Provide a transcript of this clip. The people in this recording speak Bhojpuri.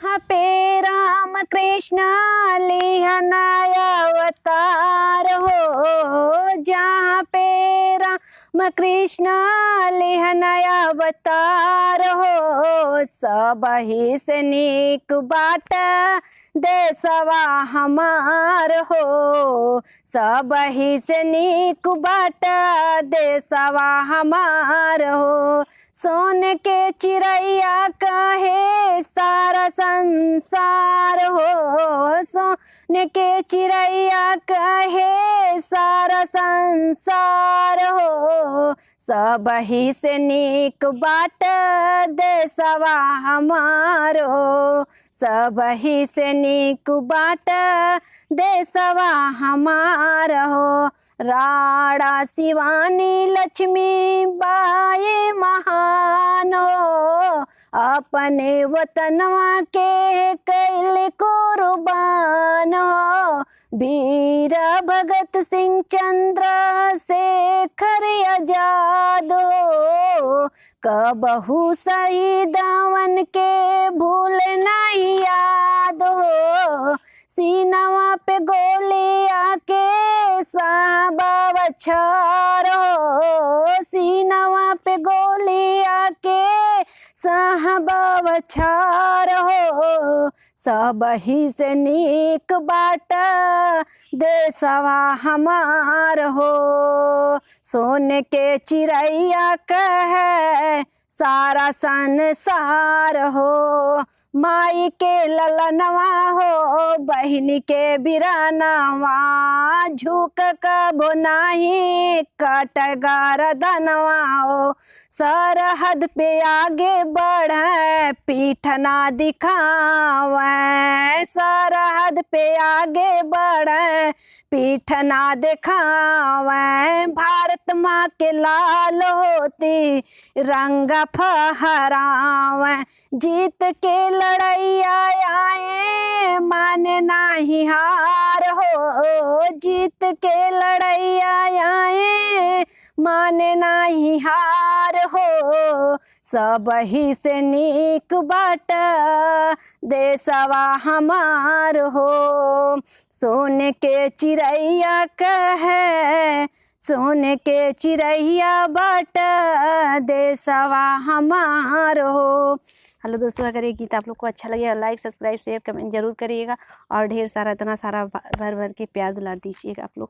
जहाँ पे राम कृष्ण लिहनाय अवतार हो, जहाँ पे राम कृष्ण लिहनाय अवतार हो, सबही से नीक बाट देशवा हमार हो, सबही से नीक बाट देशवा हमार हो। सोने के चिड़ैया कहे सारा संसार हो, सोने के चिड़ैया कहे सारा संसार हो, सबही से नीक बाट देशवा हमार हो, सबही से नीक बाट देशवा हमार हो। राणा शिवानी लक्ष्मी बाई महान हो, अपने वतनवा के कैल कुर्बान हो, वीर भगत सिंह चंद्रशेखर आजाद हो, कबहू शहीदवन के भूल नहीं याद हो, सीनवा पे गोली आके साहबा बछार हो, सीनवा पे गोली आके साहबा बछार हो, सबही से नीक बाट देशवा हमार हो। सोने के चिड़ैया कहे सारा संसार हो, माई के ललनवा हो, बहिनी के बिरानवा, झुक कबो नाही कटगा रदनवा हो, सरहद पे आगे बढ़े पीठ ना दिखावे, सरहद पे आगे बढ़े पीठ ना दिखावे, भारत माँ के लाल होती रंग फहरावे, जीत के लड़ैया आए माने नाही हार हो, जीत के लड़ैया आए माने नाही हार हो, सबही से नीक बाट देशवा हमार हो। सोने के चिड़ैया कहे सोने के चिड़ैया बाट देशवा हमार हो। हेलो दोस्तों, अगर ये गीत आप लोग को अच्छा लगे लाइक सब्सक्राइब शेयर कमेंट जरूर करिएगा और ढेर सारा इतना सारा भर भर के प्यार दुलार दीजिएगा आप लोग।